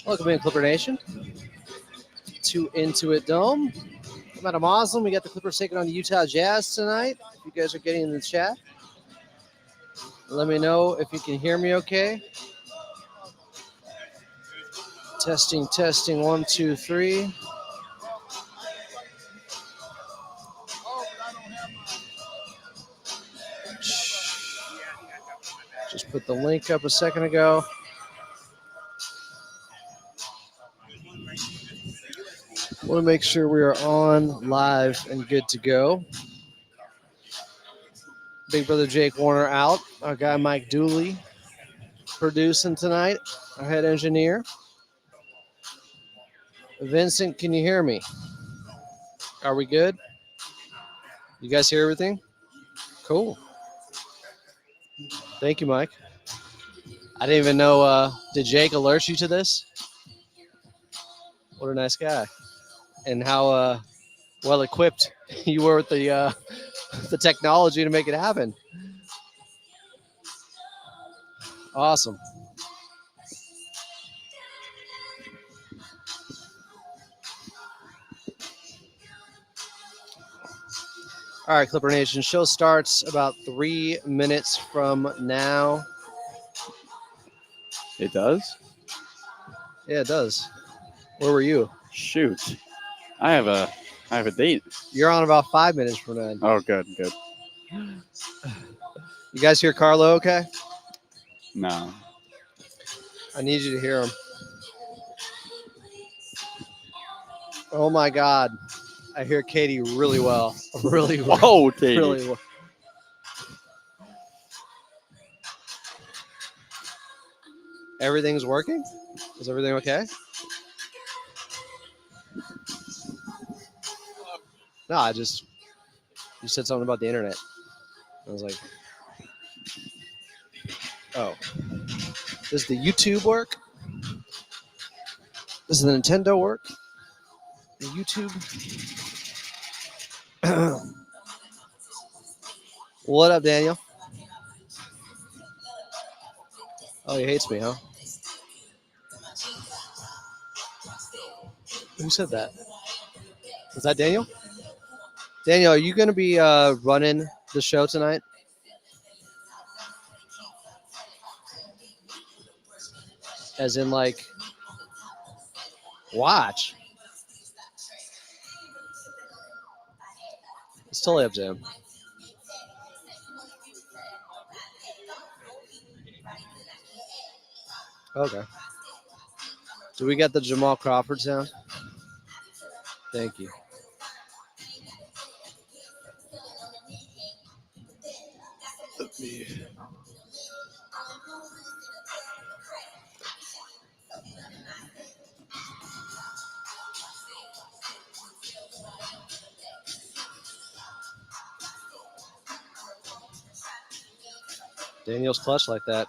Welcome in, Clipper Nation, to Intuit Dome. I'm at a Muslim. We got the Clippers taking on the Utah Jazz tonight. If you guys are getting in the chat, let me know if you can hear me okay. Testing, 1, 2, 3. Just put the link up a second ago. Want to make sure we are on live and good to go. Big brother Jake Warner out. Our guy Mike Dooley producing tonight. Our head engineer. Vincent, can you hear me? Are we good? You guys hear everything? Cool. Thank you, Mike. I didn't even know. Did Jake alert you to this? What a nice guy. And how well equipped you were with the technology to make it happen. Awesome. All right, Clipper Nation. Show starts about 3 minutes from now. It does? Yeah, it does. Where were you? Shoot. I have a date. You're on about 5 minutes from now. Oh, good. You guys hear Carlo okay? No. I need you to hear him. Oh, my God. I hear Katie really well. Really well. Whoa, Katie. Really well. Everything's working? Is everything okay? No, you said something about the internet. I was like, oh. Does the YouTube work? Does the Nintendo work? The YouTube? What up, Daniel? Oh, he hates me, huh? Who said that? Was that Daniel? Daniel, are you going to be running the show tonight? As in, like, watch. It's totally up to him. Okay. Do we get the Jamal Crawford sound? Thank you. Daniel's clutch like that.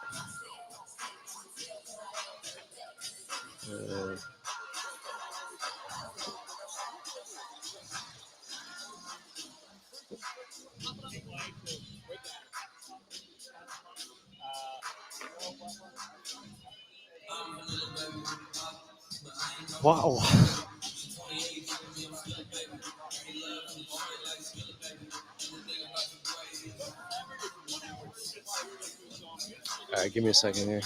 Wow. All right, give me a second here.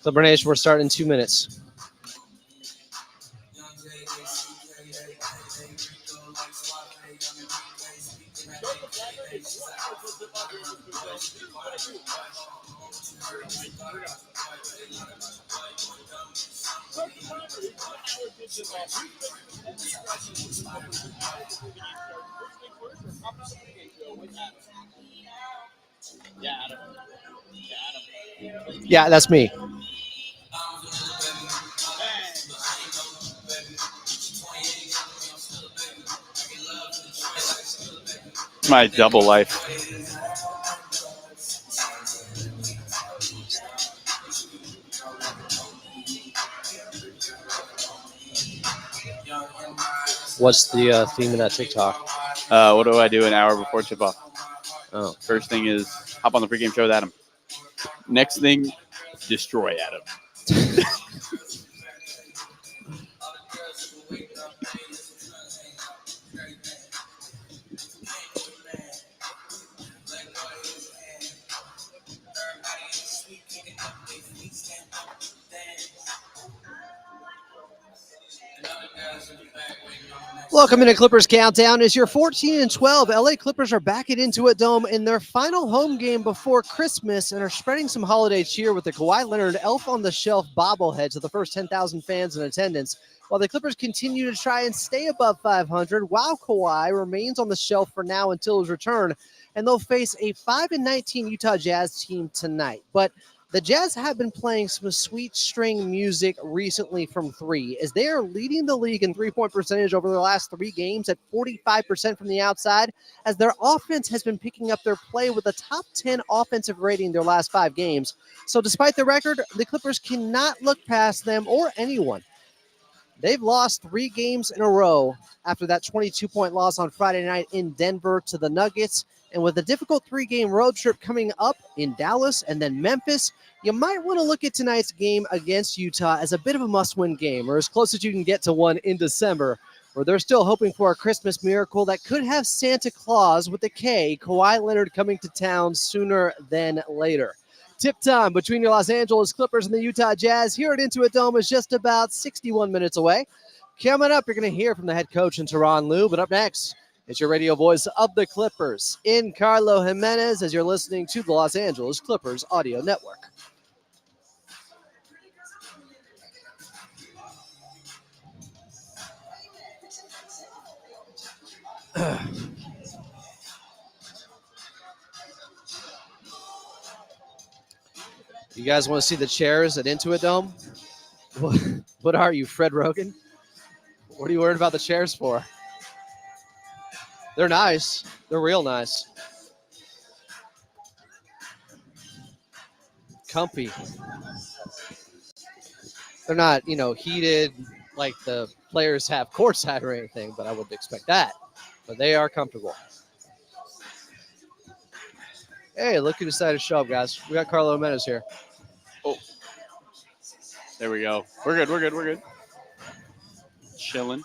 Clipper Nation, we're starting in 2 minutes. Yeah, that's me. My double life. What's the theme of that TikTok? What do I do an hour before tip off? Oh, First thing is hop on the pregame show with Adam. Next thing, destroy Adam. Welcome into Clippers Countdown. As your 14-12, LA Clippers are back at Intuit Dome in their final home game before Christmas and are spreading some holiday cheer with the Kawhi Leonard Elf on the Shelf bobblehead to the first 10,000 fans in attendance, while the Clippers continue to try and stay above 500 while Kawhi remains on the shelf for now until his return, and they'll face a 5-19 Utah Jazz team tonight. But the Jazz have been playing some sweet string music recently from three, as they are leading the league in three-point percentage over their last 3 games at 45% from the outside, as their offense has been picking up their play with a top 10 offensive rating their last 5 games. So despite the record, the Clippers cannot look past them or anyone. They've lost 3 games in a row after that 22-point loss on Friday night in Denver to the Nuggets. And with a difficult 3-game road trip coming up in Dallas and then Memphis, you might want to look at tonight's game against Utah as a bit of a must-win game, or as close as you can get to one in December, where they're still hoping for a Christmas miracle that could have Santa Claus with a K, Kawhi Leonard, coming to town sooner than later. Tip time between your Los Angeles Clippers and the Utah Jazz here at Intuit Dome is just about 61 minutes away. Coming up, you're going to hear from the head coach in Tyronn Lue, but up next, it's your radio voice of the Clippers in Carlo Jimenez as you're listening to the Los Angeles Clippers Audio Network. You guys want to see the chairs at Intuit Dome? What are you, Fred Rogan? What are you worried about the chairs for? They're nice. They're real nice. Comfy. They're not, heated like the players have courtside or anything, but I wouldn't expect that. But they are comfortable. Hey, look who decided to show up, guys. We got Carlo Jimenez here. Oh. There we go. We're good. Chilling.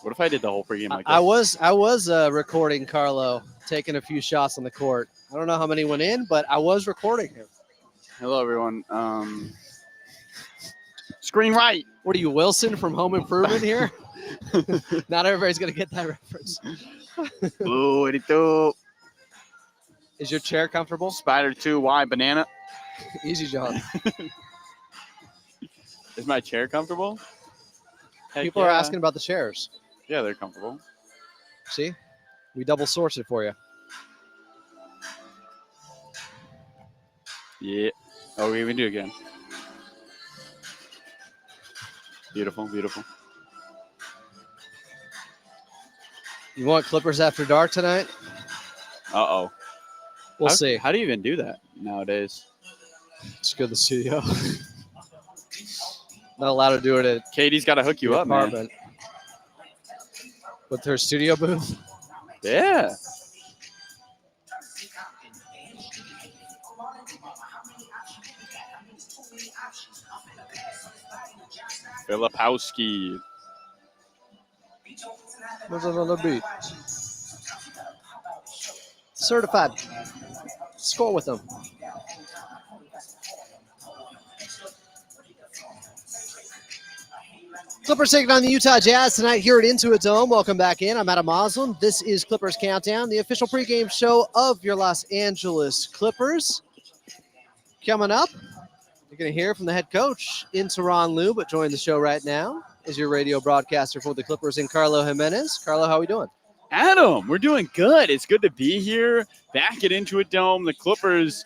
What if I did the whole pregame like this? I was recording Carlo taking a few shots on the court. I don't know how many went in, but I was recording him. Hello, everyone. Screen right. What are you, Wilson from Home Improvement here? Not everybody's going to get that reference. Blue 82. Is your chair comfortable? Spider 2Y banana. Easy, John. Is my chair comfortable? Heck People are asking about the chairs. Yeah, they're comfortable. See? We double sourced it for you. Yeah. Oh, we even do it again. Beautiful. You want Clippers After Dark tonight? Uh-oh. We'll see. How do you even do that nowadays? Just go to the studio. Not allowed to do it at Katie's got to hook you up, apartment. Man. With her studio booth? Yeah. Filipowski. There's another beat. Certified. Score with them. Clippers taking on the Utah Jazz tonight here at Intuit Dome. Welcome back in. I'm Adam Moslem. This is Clippers Countdown, the official pregame show of your Los Angeles Clippers. Coming up, you're going to hear from the head coach in Tyronn Lue, but joining the show right now is your radio broadcaster for the Clippers in Carlo Jimenez. Carlo, how are we doing? Adam, we're doing good. It's good to be here, back at Intuit Dome. The Clippers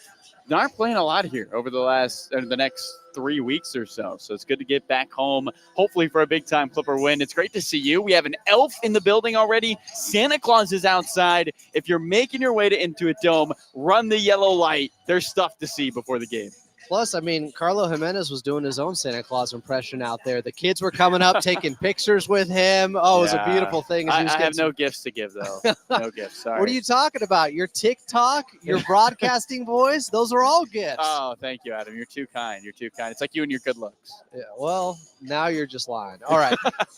aren't playing a lot here over the next 3 weeks or so. So it's good to get back home, hopefully for a big-time Clipper win. It's great to see you. We have an elf in the building already. Santa Claus is outside. If you're making your way to Intuit Dome, run the yellow light. There's stuff to see before the game. Plus, I mean, Carlo Jimenez was doing his own Santa Claus impression out there. The kids were coming up, taking pictures with him. Oh, it was a beautiful thing. As he was I have getting no gifts to give, though. No gifts. Sorry. What are you talking about? Your TikTok, your broadcasting voice, those are all gifts. Oh, thank you, Adam. You're too kind. You're too kind. It's like you and your good looks. Yeah, well, now you're just lying. All right,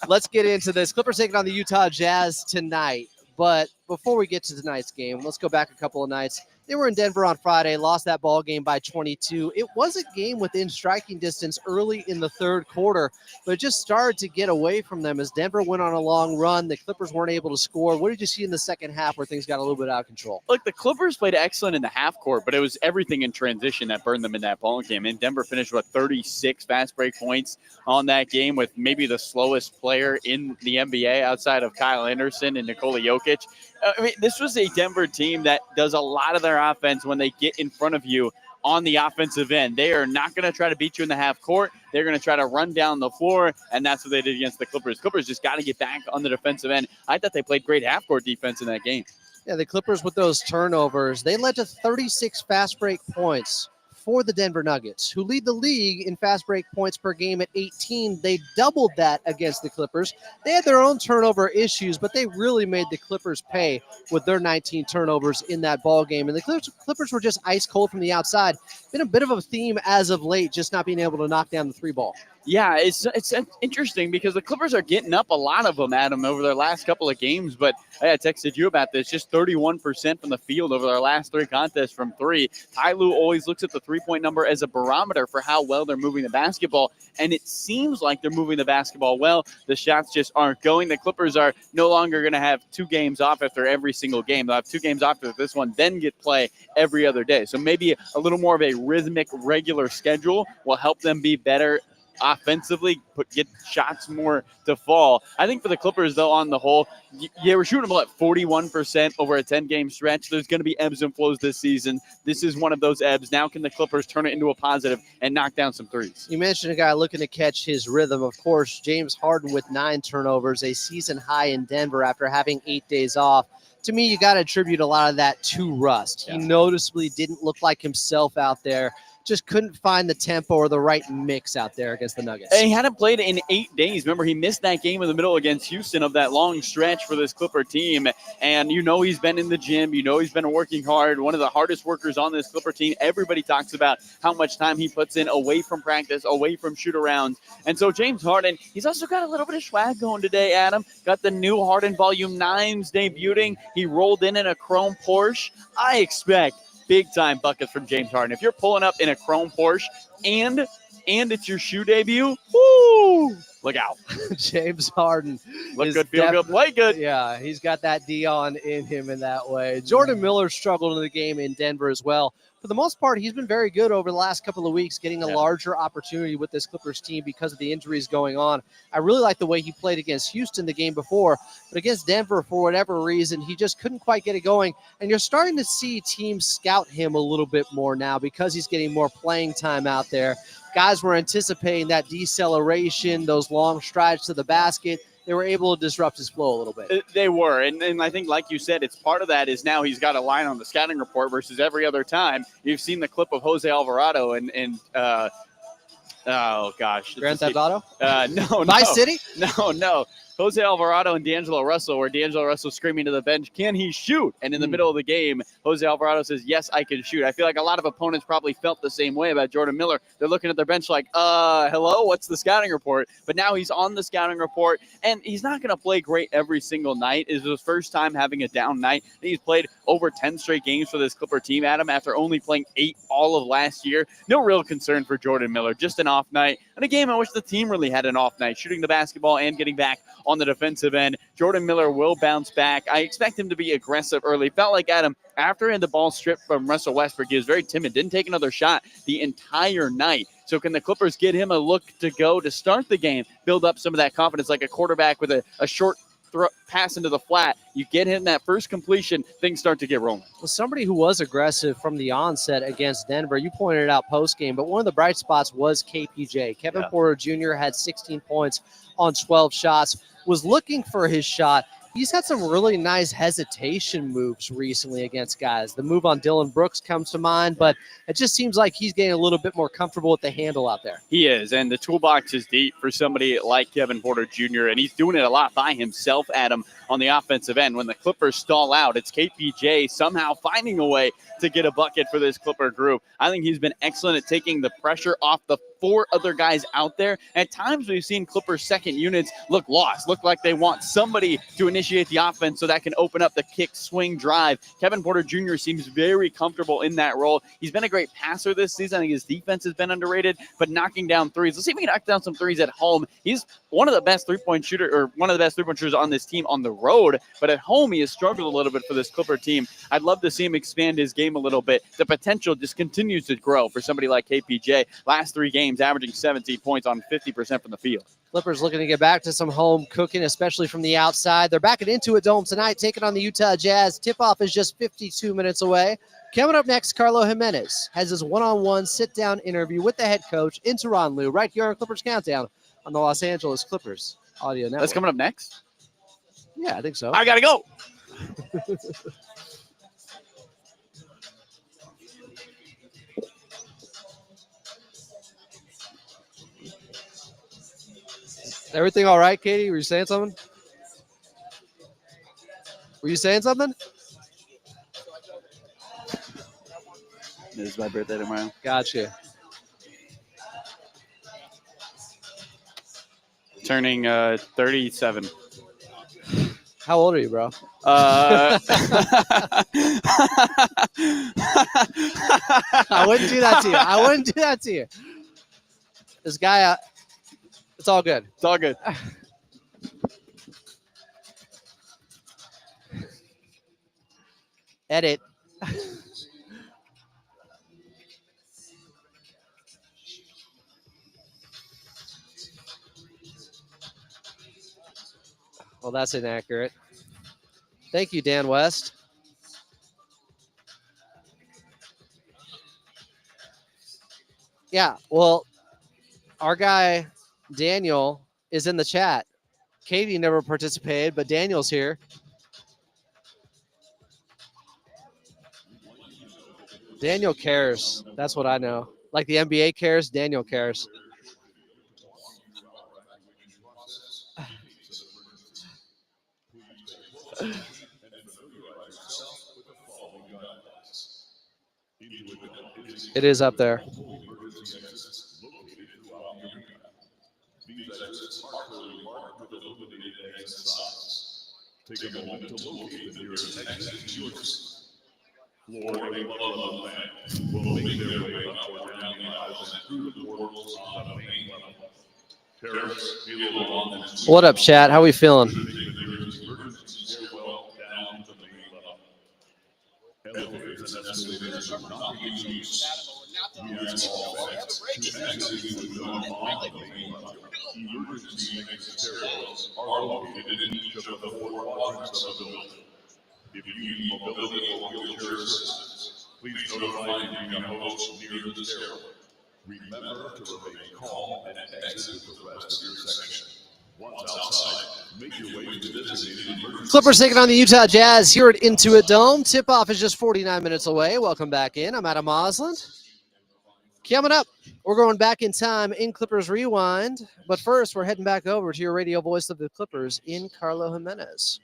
let's get into this. Clippers taking on the Utah Jazz tonight. But before we get to tonight's game, let's go back a couple of nights. They were in Denver on Friday, lost that ball game by 22. It was a game within striking distance early in the third quarter, but it just started to get away from them as Denver went on a long run. The Clippers weren't able to score. What did you see in the second half where things got a little bit out of control? Look, the Clippers played excellent in the half court, but it was everything in transition that burned them in that ball game. And Denver finished with 36 fast break points on that game with maybe the slowest player in the NBA outside of Kyle Anderson and Nikola Jokic. I mean, this was a Denver team that does a lot of their offense when they get in front of you on the offensive end. They are not going to try to beat you in the half court. They're going to try to run down the floor, and that's what they did against the Clippers. Clippers just got to get back on the defensive end. I thought they played great half court defense in that game. Yeah, the Clippers with those turnovers, they led to 36 fast break points for the Denver Nuggets, who lead the league in fast break points per game at 18. They doubled that against the Clippers. They had their own turnover issues, but they really made the Clippers pay with their 19 turnovers in that ball game. And the Clippers were just ice cold from the outside. Been a bit of a theme as of late, just not being able to knock down the three ball. Yeah, it's interesting because the Clippers are getting up a lot of them, Adam, over their last couple of games. But I texted you about this, just 31% from the field over their last three contests from three. Ty Lue always looks at the three-point number as a barometer for how well they're moving the basketball. And it seems like they're moving the basketball well. The shots just aren't going. The Clippers are no longer going to have 2 games off after every single game. They'll have 2 games off after this one, then get play every other day. So maybe a little more of a rhythmic, regular schedule will help them be better offensively, get shots more to fall. I think for the Clippers, though, on the whole, they were shooting them at 41% over a 10-game stretch. There's going to be ebbs and flows this season. This is one of those ebbs. Now can the Clippers turn it into a positive and knock down some threes? You mentioned a guy looking to catch his rhythm. Of course, James Harden with 9 turnovers, a season high in Denver after having 8 days off. To me, you got to attribute a lot of that to rust. Yeah. He noticeably didn't look like himself out there. Just couldn't find the tempo or the right mix out there against the Nuggets. And he hadn't played in 8 days. Remember, he missed that game in the middle against Houston of that long stretch for this Clipper team. And you know he's been in the gym. You know he's been working hard. One of the hardest workers on this Clipper team. Everybody talks about how much time he puts in away from practice, away from shoot-arounds. And so James Harden, he's also got a little bit of swag going today, Adam. Got the new Harden Volume 9s debuting. He rolled in a chrome Porsche. I expect big-time buckets from James Harden. If you're pulling up in a chrome Porsche and it's your shoe debut, woo, look out. James Harden. Look good, feel good, play good. Yeah, he's got that Dion in him in that way. Jordan Miller struggled in the game in Denver as well. For the most part, he's been very good over the last couple of weeks, getting a larger opportunity with this Clippers team because of the injuries going on. I really like the way he played against Houston the game before, but against Denver, for whatever reason, he just couldn't quite get it going. And you're starting to see teams scout him a little bit more now because he's getting more playing time out there. Guys were anticipating that deceleration, those long strides to the basket. They were able to disrupt his flow a little bit. They were. And I think, like you said, it's part of that is now he's got a line on the scouting report versus every other time. You've seen the clip of Jose Alvarado and oh, gosh. Grand Theft Auto? No. Vice City? No. Jose Alvarado and D'Angelo Russell, where D'Angelo Russell screaming to the bench, can he shoot? And in the middle of the game, Jose Alvarado says, yes, I can shoot. I feel like a lot of opponents probably felt the same way about Jordan Miller. They're looking at their bench like, hello, what's the scouting report? But now he's on the scouting report, and he's not going to play great every single night. It's his first time having a down night. He's played over 10 straight games for this Clipper team, Adam, after only playing 8 all of last year. No real concern for Jordan Miller, just an off night. And a game in which the team really had an off night, shooting the basketball and getting back on the defensive end. Jordan Miller will bounce back. I expect him to be aggressive early. Felt like, Adam, after he had the ball stripped from Russell Westbrook, he was very timid, didn't take another shot the entire night. So can the Clippers get him a look to go to start the game, build up some of that confidence like a quarterback with a short pass into the flat? You get him that first completion, things start to get rolling. Well, somebody who was aggressive from the onset against Denver, you pointed it out post-game, but one of the bright spots was KPJ. Kevin Porter Jr. had 16 points on 12 shots, was looking for his shot, he's had some really nice hesitation moves recently against guys. The move on Dylan Brooks comes to mind, but it just seems like he's getting a little bit more comfortable with the handle out there. He is, and the toolbox is deep for somebody like Kevin Porter Jr., and he's doing it a lot by himself, Adam, on the offensive end. When the Clippers stall out, it's KPJ somehow finding a way to get a bucket for this Clipper group. I think he's been excellent at taking the pressure off the 4 other guys out there. At times, we've seen Clippers' second units look lost, look like they want somebody to initiate the offense so that can open up the kick, swing, drive. Kevin Porter Jr. seems very comfortable in that role. He's been a great passer this season. I think his defense has been underrated, but knocking down threes. Let's see if we can knock down some threes at home. He's one of the best three-point shooters on this team on the road, but at home he has struggled a little bit for this Clipper team. I'd love to see him expand his game a little bit. The potential just continues to grow for somebody like KPJ. Last 3 games, averaging 17 points on 50% from the field. Clippers looking to get back to some home cooking, especially from the outside. They're back at Intuit Dome tonight, taking on the Utah Jazz. Tip-off is just 52 minutes away. Coming up next, Carlo Jimenez has his one-on-one sit-down interview with the head coach in Toronto, right here on Clippers Countdown on the Los Angeles Clippers audio network. That's coming up next? Yeah, I think so. I got to go. Everything all right, Katie? Were you saying something? Were you saying something? It is my birthday tomorrow. Gotcha. Turning 37. How old are you, bro? I wouldn't do that to you. I wouldn't do that to you. This guy, it's all good. It's all good. Edit. Well, that's inaccurate. Thank you, Dan West. Yeah, well, our guy, Daniel, is in the chat. Katie never participated, but Daniel's here. Daniel cares. That's what I know. Like the NBA cares, Daniel cares. It is up there. Take a moment to locate the nearest exit to yours. Flooring above the land will make their way up or down the aisles and through the portals on the main level. Terrace, below on the What up, chat? How we feeling? Elevators and escalators are not in use. We ask all fans to exit Intuit Dome on the main level. Emergency exit stairwells are located in each of the 4 quadrants of the building. If you need mobility or wheelchair assistance, please notify the union host near the stairwell. Remember to remain calm and exit with the rest of your section. Once outside, make your way to the designated emergency. Clippers taking on the Utah Jazz here at Intuit Dome. Tip-off is just 49 minutes away. Welcome back in. I'm Adam Osland. Coming up, we're going back in time in Clippers Rewind. But first, we're heading back over to your radio voice of the Clippers in Carlo Jimenez.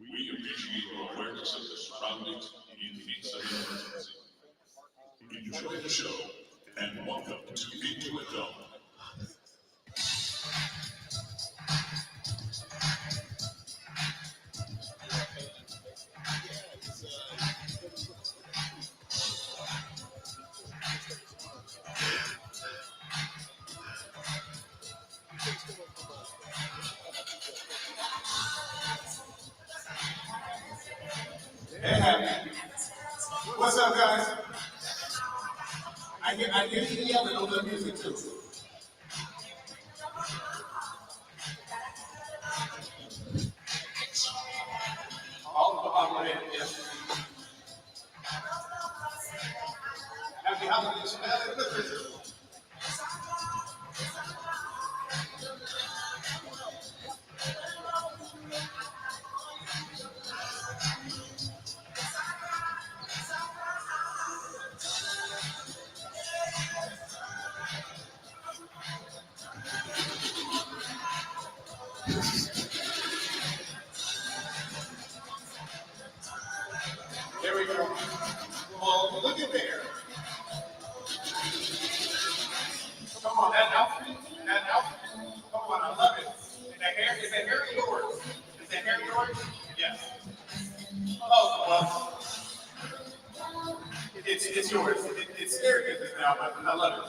We appreciate your awareness of the surroundings in case of emergency. Enjoy the show and welcome to Intuit Dome. What's up, guys? There we go. Well, look at there. Come on, that outfit. Come on, I love it. Is that hair yours? Is that hair yours? Yes. Oh, well, it's yours. It's scary business now, but I love it.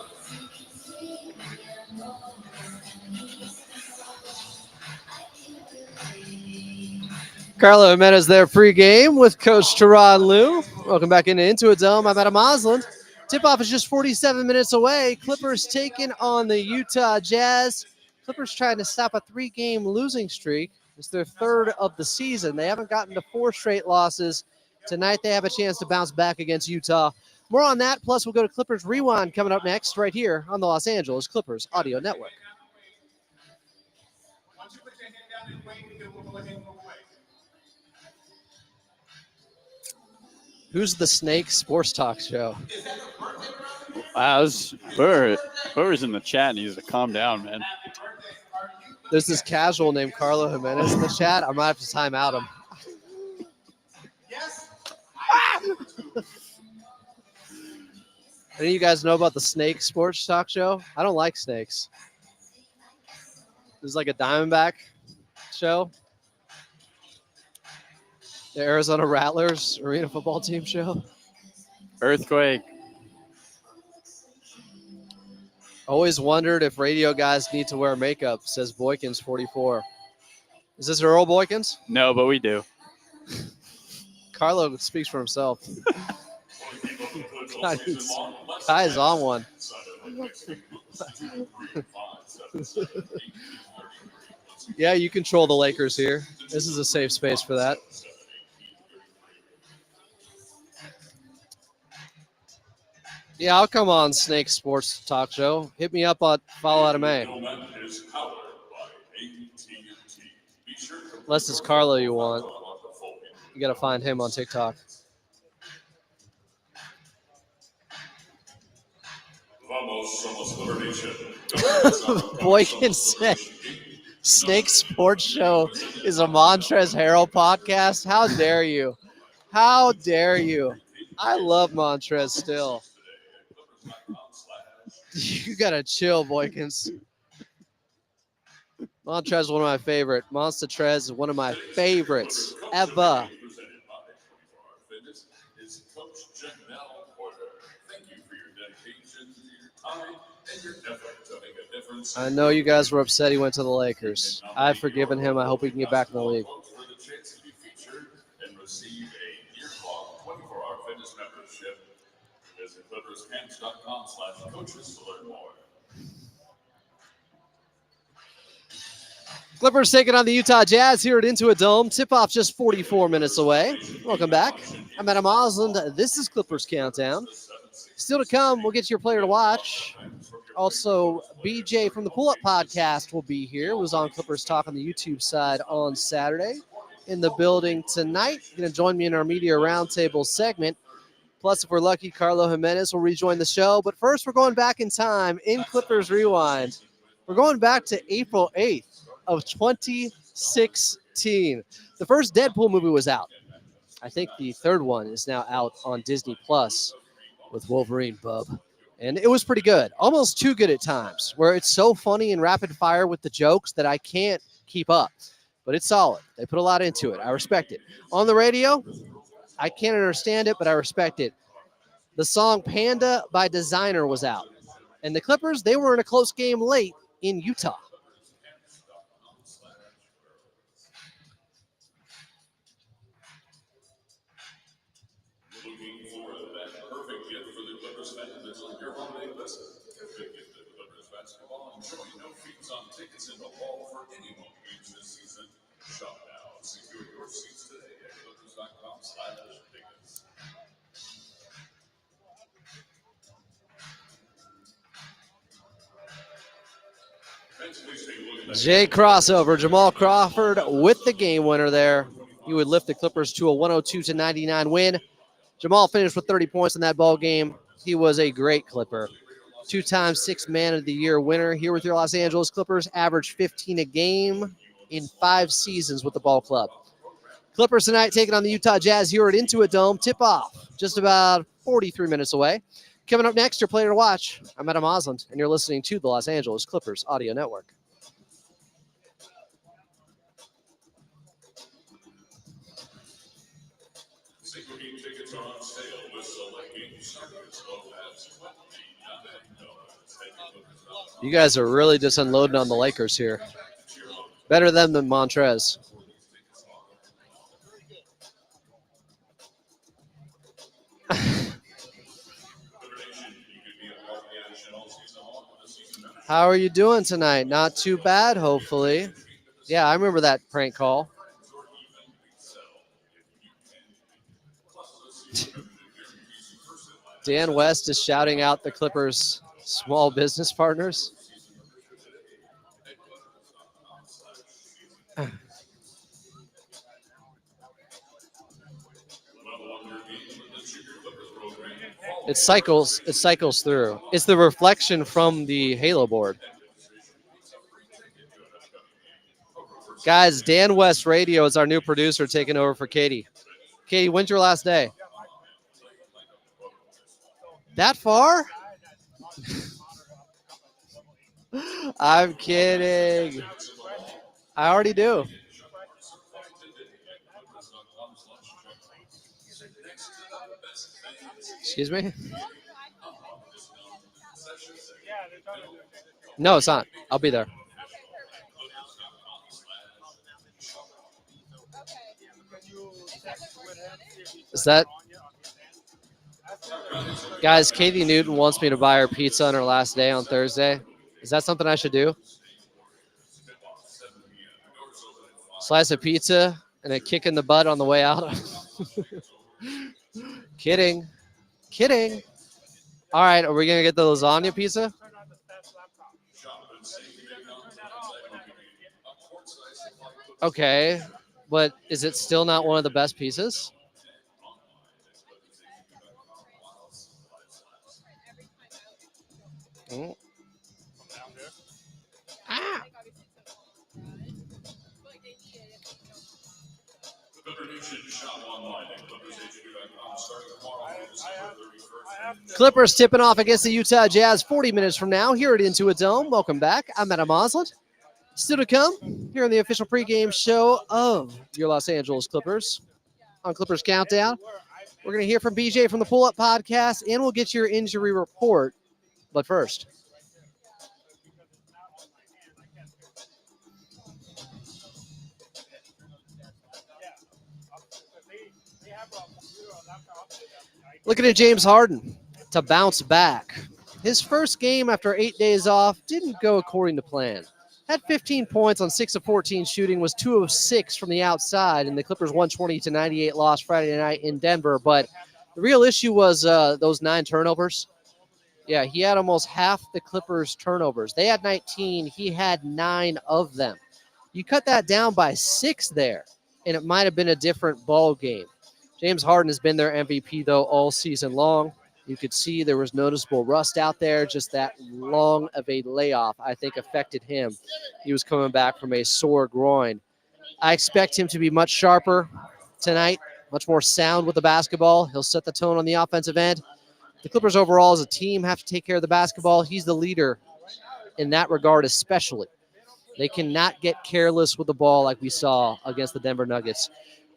Carlo Jimenez there pregame with Coach Teron Liu. Welcome back into Intuit Dome. I'm Adam Osland. Tip-off is just 47 minutes away. Clippers taking on the Utah Jazz. Clippers trying to stop a 3-game losing streak. It's their third of the season. They haven't gotten to 4 straight losses. Tonight they have a chance to bounce back against Utah. More on that, plus we'll go to Clippers Rewind coming up next right here on the Los Angeles Clippers Audio Network. Once you put your hand down and wait, then we'll go ahead and move away. Who's the Snake Sports Talk Show? Wow, Burr's in the chat and he's to calm down, man. There's this casual named Carlo Jimenez in the chat. I might have to time out him. Yes. Any of you guys know about the Snake Sports Talk Show? I don't like snakes. This is like a Diamondback show. The Arizona Rattlers arena football team show. Earthquake. Always wondered if radio guys need to wear makeup, says Boykins 44. Is this Earl Boykins? No, but we do. Carlo speaks for himself. Guy is on one. Yeah, you control the Lakers here. This is a safe space for that. Yeah, I'll come on Snake Sports Talk Show. Hit me up on Follow Adam A. Unless it's Carlo you want. You got to find him on TikTok. Boykin said Snake Sports Show is a Montrezl Harrell podcast. How dare you? How dare you? I love Montrez still. You gotta chill, Boykins. Montrez is one of my favorite. Monster Trez is one of my favorites ever. I know you guys were upset he went to the Lakers. I've forgiven him. I hope he can get back in the league. Visit ClippersCamps.com/coaches to learn more. Clippers taking on the Utah Jazz here at Intuit Dome. Tip-off just 44 minutes away. Welcome back. I'm Adam Osland. This is Clippers Countdown. Still to come, we'll get your player to watch. Also, BJ from the Pull-Up Podcast will be here. Was on Clippers Talk on the YouTube side on Saturday. In the building tonight. Going to join me in our Media Roundtable segment. Plus, if we're lucky, Carlo Jimenez will rejoin the show. But first, we're going back in time in Clippers Rewind. We're going back to April 8th of 2016. The first Deadpool movie was out. I think the third one is now out on Disney Plus with Wolverine, bub. And it was pretty good. Almost too good at times, where it's so funny and rapid fire with the jokes that I can't keep up. But it's solid. They put a lot into it. I respect it. On the radio, I can't understand it, but I respect it. The song Panda by Designer was out. And the Clippers, they were in a close game late in Utah. Looking for that perfect gift for the Clippers fan that's on your holiday list? tickets in the hall for any home games this season. Shop now and secure your seats today at Clippers.com/tickets. Jay crossover. Jamal Crawford with the game winner there. He would lift the Clippers to a 102-99 win. Jamal finished with 30 points in that ball game. He was a great Clipper. 2-time Sixth Man of the Year winner here with your Los Angeles Clippers. Averaged 15 a game in 5 seasons with the ball club. Clippers tonight taking on the Utah Jazz here at Intuit Dome. Tip-off just about 43 minutes away. Coming up next, your player to watch. I'm Adam Osland, and you're listening to the Los Angeles Clippers Audio Network. Single game tickets are on sale with select game starters low as $29. You guys are really just unloading on the Lakers here. Better than Montrez. How are you doing tonight? Not too bad, hopefully. Yeah, I remember that prank call. Dan West is shouting out the Clippers' small business partners. It cycles through. It's the reflection from the Halo board. Guys, Dan West Radio is our new producer taking over for Katie. Katie, when's your last day? That far? I'm kidding. I already do. Excuse me? No, it's not. I'll be there. Is that... Guys, Katie Newton wants me to buy her pizza on her last day on Thursday. Is that something I should do? Slice of pizza and a kick in the butt on the way out? Kidding. Kidding. All right, are we going to get the lasagna pizza? Okay, but is it still not one of the best pieces? Mm. Ah. Clippers tipping off against the Utah Jazz 40 minutes from now here at Intuit Dome. Welcome back. I'm Adam Osland. Still to come here on the official pregame show of your Los Angeles Clippers on Clippers Countdown. We're going to hear from BJ from the Pull Up Podcast, and we'll get your injury report. But first, looking at James Harden to bounce back. His first game after 8 days off didn't go according to plan. Had 15 points on 6 of 14 shooting, was 2 of 6 from the outside, and the Clippers 120-98 loss Friday night in Denver. But the real issue was those 9 turnovers. Yeah, he had almost half the Clippers' turnovers. They had 19. He had 9 of them. You cut that down by 6 there, and it might have been a different ball game. James Harden has been their MVP, though, all season long. You could see there was noticeable rust out there. Just that long of a layoff, I think, affected him. He was coming back from a sore groin. I expect him to be much sharper tonight, much more sound with the basketball. He'll set the tone on the offensive end. The Clippers overall as a team have to take care of the basketball. He's the leader in that regard especially. They cannot get careless with the ball like we saw against the Denver Nuggets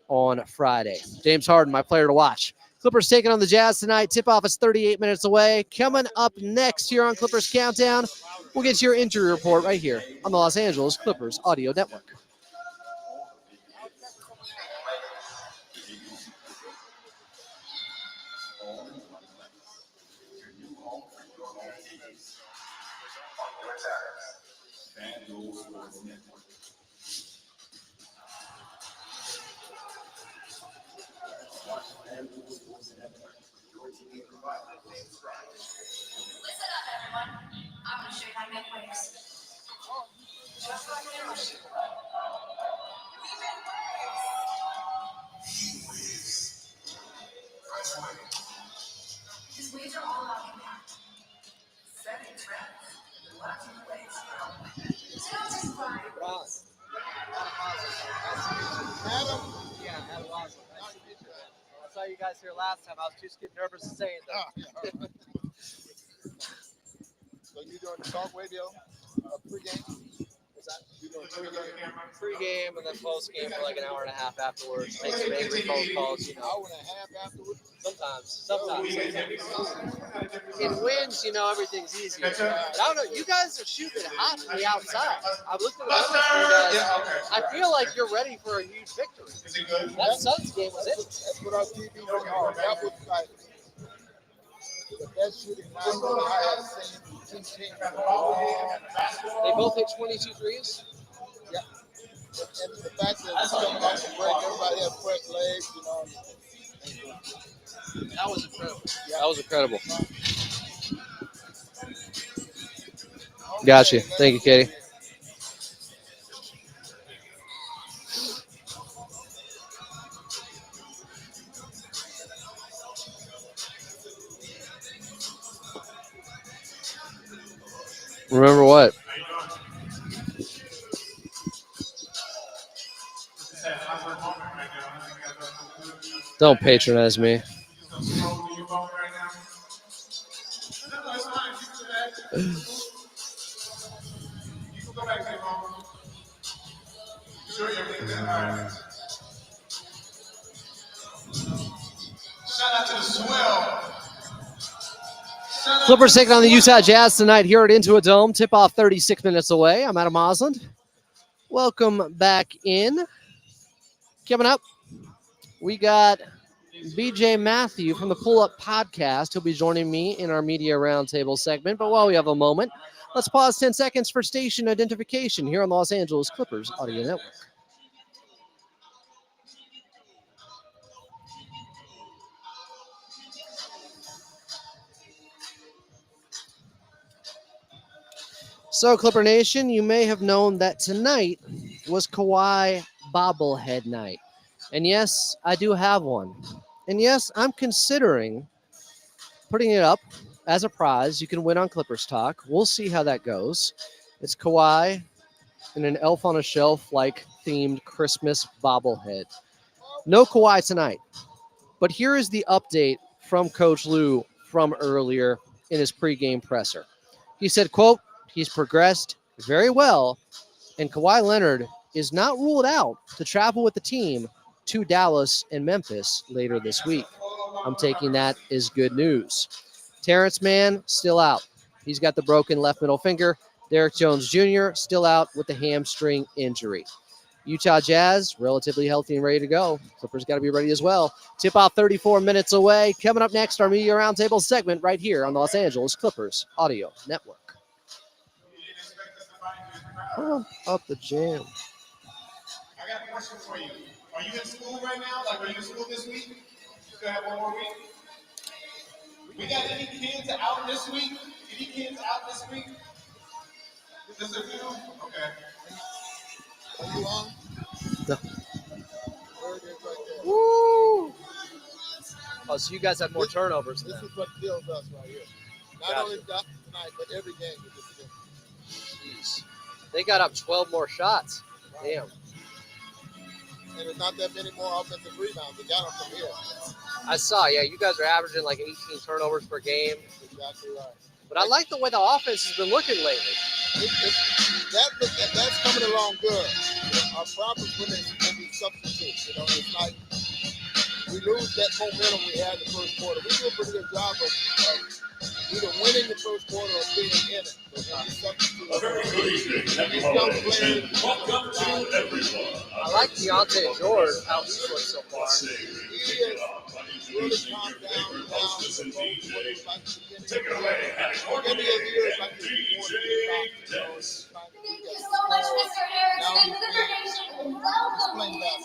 on Friday. James Harden, my player to watch. Clippers taking on the Jazz tonight. Tip-off is 38 minutes away. Coming up next here on Clippers Countdown, we'll get your injury report right here on the Los Angeles Clippers Audio Network. I saw you guys here last time. I was just getting nervous to say it. So you doing the talk radio pregame? You doing Pre-game and then post-game for like an hour and a half afterwards. Make some angry phone calls, you know. hour and a half afterwards? Sometimes. In wins, you know, everything's easier. But I don't know. You guys are shooting hot from the outside. I've looked at the numbers for you guys. I feel like you're ready for a huge victory. That Suns game was it. That's what our TV are. That was like the best shooting night I have seen two teams. They both hit 22 threes. Yeah. And the fact that it's coming off the break, everybody had fresh legs, you know. That was incredible. That was incredible. Got you. Thank you, Katie. Remember what? Don't patronize me. Clippers taking on the Utah Jazz tonight here at Intuit Dome. Tip-off 36 minutes away. I'm Adam Osland. Welcome back in. Coming up, we got BJ Matthew from the Pull Up Podcast. He'll be joining me in our Media Roundtable segment. But while we have a moment, let's pause 10 seconds for station identification here on the Los Angeles Clippers Audio Network. So, Clipper Nation, you may have known that tonight was Kawhi bobblehead night. And yes, I do have one. And yes, I'm considering putting it up as a prize. You can win on Clippers Talk. We'll see how that goes. It's Kawhi in an Elf on a Shelf-like themed Christmas bobblehead. No Kawhi tonight. But here is the update from Coach Lue from earlier in his pregame presser. He said, quote, he's progressed very well, and Kawhi Leonard is not ruled out to travel with the team to Dallas and Memphis later this week. I'm taking that as good news. Terrence Mann, still out. He's got the broken left middle finger. Derek Jones Jr., still out with the hamstring injury. Utah Jazz, relatively healthy and ready to go. Clippers got to be ready as well. Tip-off 34 minutes away. Coming up next, our Media Roundtable segment right here on the Los Angeles Clippers Audio Network. Up the jam. I got a question for you. Are you in school right now? Like, are you in school this week? You still have one more week? We got any kids out this week? Any kids out this week? Just a few? Okay. Are you on? No. There it is right there. Woo! Oh, so you guys had more turnovers than This that. is what kills us right here. Not Gotcha. only tonight, but every game. Is this Jeez. They got up 12 more shots. Damn. and there's not that many more offensive rebounds. They got them from here. I saw, yeah, you guys are averaging like 18 turnovers per game. Exactly right. But I like the way the offense has been looking lately. That's coming along good. Our problems when we substitute. You know, it's like we lose that momentum we had in the first quarter. We do a pretty good job of either winning the first quarter or being in it. But when we substitute, A very good evening, happy holidays, and welcome to everyone. I like Deontay George, how he's looked so far. He is really calm down, Take it away, and Maybe a year is like DJ Dennis. Thank you so much, Mr.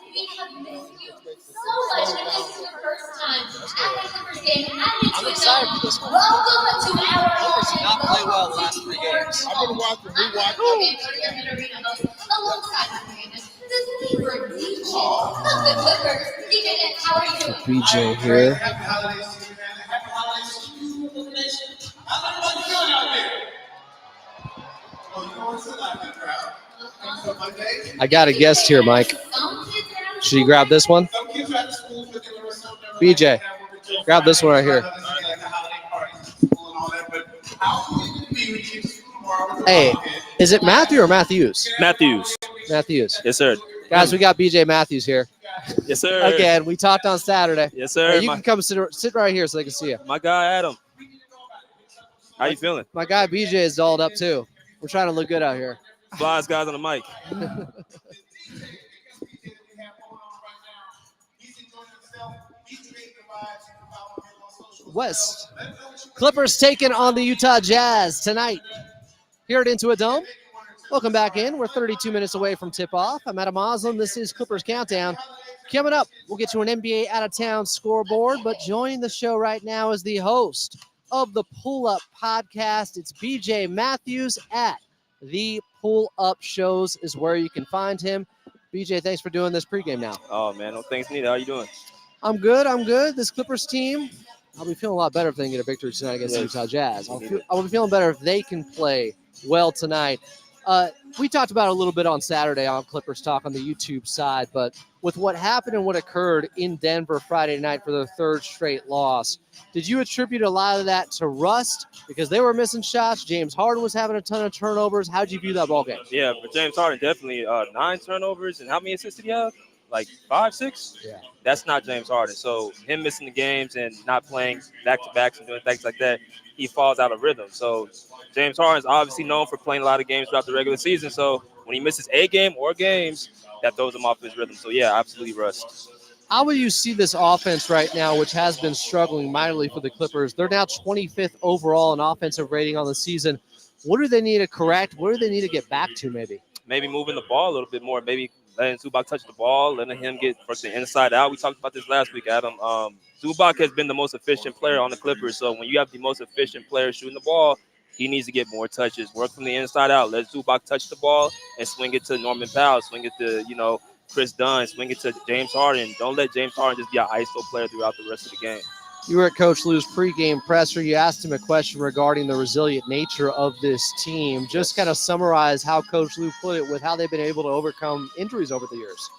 we have missed you so much, and this is the first time at the Clippers game at Intuit I'm excited Dome. for this one. Welcome to our Clippers did not play well the local last 3 games. I've been watching, rewatching. Arena host alongside the favorite DJ of the Clippers. DJ, how are you? BJ here. Happy holidays to you, man. Happy holidays to you, Clipper Nation. How's everybody feeling out there? Oh, you know what's in that crowd? So Monday, I got a guest here, Mike. Should you grab this one? some kids are at the schools, but they were so nervous. BJ, grab this one right here. Like the holiday parties at school and all that, but how cool would it be when you get to school tomorrow with the Hey, mom kid? is it Matthew or Matthews? Matthews. Matthews. Yes, sir. Guys, we got BJ Matthews here. Yes, sir. Again, we talked on Saturday. Yes, sir. Hey, you can come sit right here so they can see you. My guy, Adam. How you feeling? My guy BJ is dolled up too. We're trying to look good out here. Flies guys on the mic. West. Clippers taking on the Utah Jazz tonight here at Intuit Dome. Welcome back in. We're 32 minutes away from tip-off. I'm Adam Moslem. This is Clippers Countdown. Coming up, we'll get you an NBA out-of-town scoreboard, but joining the show right now is the host of the Pull Up Podcast. It's BJ Matthews at the Pull Up Shows is where you can find him. BJ, thanks for doing this pregame now. Oh, man. No thanks needed. How you doing? I'm good. This Clippers team, I'll be feeling a lot better if they can get a victory tonight against the Yes. Utah Jazz. I'll be feeling better if they can play well tonight. We talked about it a little bit on Saturday on Clippers Talk on the YouTube side, but with what happened and what occurred in Denver Friday night for their third straight loss, did you attribute a lot of that to rust because they were missing shots? James Harden was having a ton of turnovers. How did you view that ball game? Yeah, for James Harden, definitely 9 turnovers. And how many assists did he have? Like 5, 6? Yeah. That's not James Harden. So him missing the games and not playing back-to-backs and doing things like that, he falls out of rhythm. So James Harden's obviously known for playing a lot of games throughout the regular season. So when he misses a game or games, that throws him off his rhythm. So, yeah, absolutely rust. How will you see this offense right now, which has been struggling mightily for the Clippers? They're now 25th overall in offensive rating on the season. What do they need to correct? What do they need to get back to maybe? Maybe moving the ball a little bit more, maybe letting Zubac touch the ball, letting him get from the inside out. We talked about this last week, Adam. Zubac has been the most efficient player on the Clippers. So when you have the most efficient player shooting the ball, he needs to get more touches, work from the inside out. Let Zubac touch the ball and swing it to Norman Powell, swing it to, Chris Dunn, swing it to James Harden. Don't let James Harden just be an ISO player throughout the rest of the game. You were at Coach Lou's pregame presser. You asked him a question regarding the resilient nature of this team. Just kind of summarize how Coach Lou put it with how they've been able to overcome injuries over the years.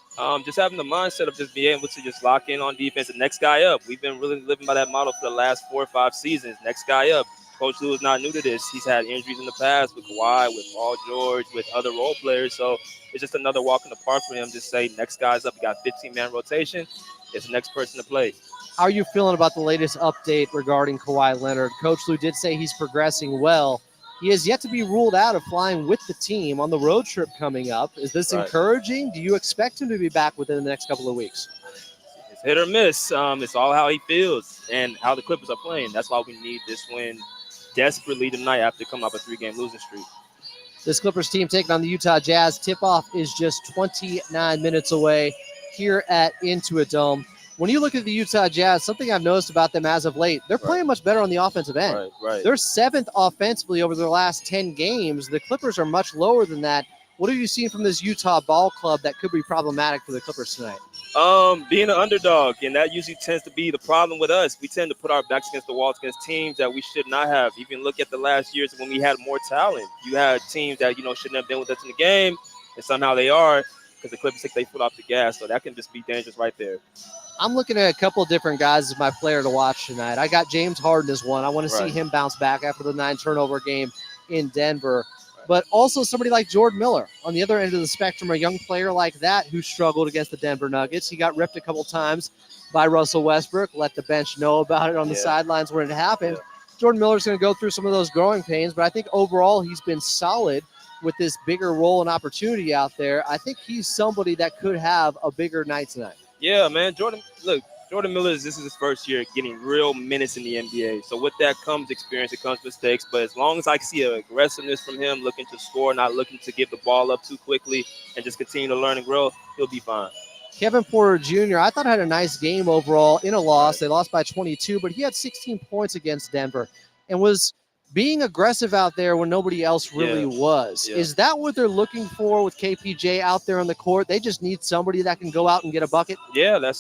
Just having the mindset of just being able to just lock in on defense and next guy up. We've been really living by that model for the last 4 or 5 seasons. Next guy up. Coach Lou is not new to this. He's had injuries in the past with Kawhi, with Paul George, with other role players. So it's just another walk in the park for him. Just say, next guy's up. You got 15-man rotation. It's the next person to play. How are you feeling about the latest update regarding Kawhi Leonard? Coach Lou did say he's progressing well. He has yet to be ruled out of flying with the team on the road trip coming up. Is this Right. encouraging? Do you expect him to be back within the next couple of weeks? It's hit or miss. It's all how he feels and how the Clippers are playing. That's why we need this win desperately tonight after coming off a 3-game losing streak. This Clippers team taking on the Utah Jazz. Tip-off is just 29 minutes away here at Intuit Dome. When you look at the Utah Jazz, something I've noticed about them as of late, they're playing much better on the offensive end. Right. They're 7th offensively over their last 10 games. The Clippers are much lower than that. What have you seen from this Utah ball club that could be problematic for the Clippers tonight? Being an underdog, and that usually tends to be the problem with us. We tend to put our backs against the walls against teams that we should not have. You can look at the last years when we had more talent. You had teams that, shouldn't have been with us in the game, and somehow they are because the Clippers take their foot off the gas. So that can just be dangerous right there. I'm looking at a couple of different guys as my player to watch tonight. I got James Harden as one. I want to see him bounce back after the 9-turnover game in Denver. But also somebody like Jordan Miller on the other end of the spectrum, a young player like that who struggled against the Denver Nuggets. He got ripped a couple times by Russell Westbrook, let the bench know about it on the sidelines when it happened. Jordan Miller's going to go through some of those growing pains, but I think overall he's been solid with this bigger role and opportunity out there. I think he's somebody that could have a bigger night tonight. Yeah, man. Jordan Miller, this is his first year getting real minutes in the NBA. So with that comes experience, it comes mistakes. But as long as I see aggressiveness from him, looking to score, not looking to give the ball up too quickly, and just continue to learn and grow, he'll be fine. Kevin Porter Jr., I thought had a nice game overall in a loss. They lost by 22, but he had 16 points against Denver and was being aggressive out there when nobody else really was. Yeah. Is that what they're looking for with KPJ out there on the court? They just need somebody that can go out and get a bucket? Yeah, look,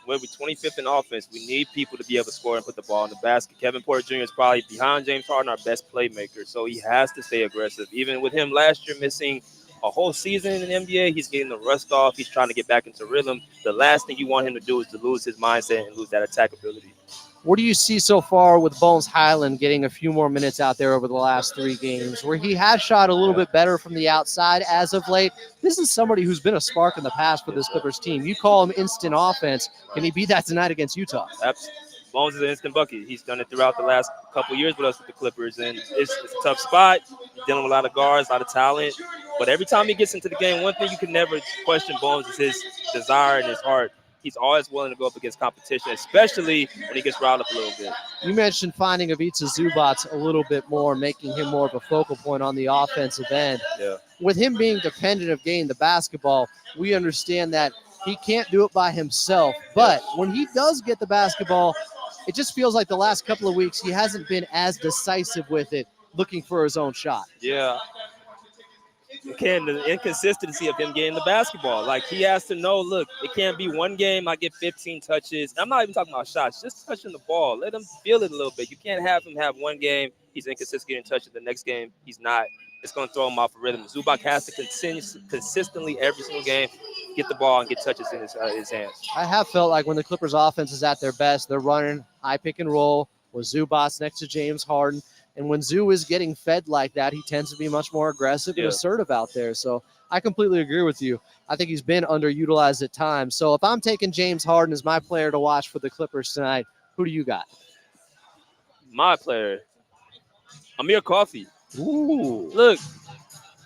we're 25th in offense. We need people to be able to score and put the ball in the basket. Kevin Porter Jr. is probably behind James Harden, our best playmaker, so he has to stay aggressive. Even with him last year missing a whole season in the NBA, he's getting the rust off. He's trying to get back into rhythm. The last thing you want him to do is to lose his mindset and lose that attack ability. What do you see so far with Bones Highland getting a few more minutes out there over the last 3 games, where he has shot a little bit better from the outside as of late? This is somebody who's been a spark in the past for this Clippers team. You call him instant offense. Can he beat that tonight against Utah? Absolutely. Bones is an instant bucket. He's done it throughout the last couple of years with us with the Clippers, and it's a tough spot. He's dealing with a lot of guards, a lot of talent. But every time he gets into the game, one thing you can never question Bones is his desire and his heart. He's always willing to go up against competition, especially when he gets riled up a little bit. You mentioned finding Ivica Zubac a little bit more, making him more of a focal point on the offensive end. Yeah. With him being dependent of getting the basketball, we understand that he can't do it by himself. But when he does get the basketball, it just feels like the last couple of weeks he hasn't been as decisive with it, looking for his own shot. Yeah. Again, the inconsistency of him getting the basketball. Like, he has to know, look, it can't be one game I get 15 touches. I'm not even talking about shots, just touching the ball. Let him feel it a little bit. You can't have him have one game, he's inconsistent getting touches. The next game, he's not. It's going to throw him off of rhythm. Zubac has to consistently every single game get the ball and get touches in his hands. I have felt like when the Clippers offense is at their best, they're running high pick and roll with Zubac next to James Harden. And when Zoo is getting fed like that, he tends to be much more aggressive and assertive out there. So I completely agree with you. I think he's been underutilized at times. So if I'm taking James Harden as my player to watch for the Clippers tonight, who do you got? My player, Amir Coffey. Ooh. Look,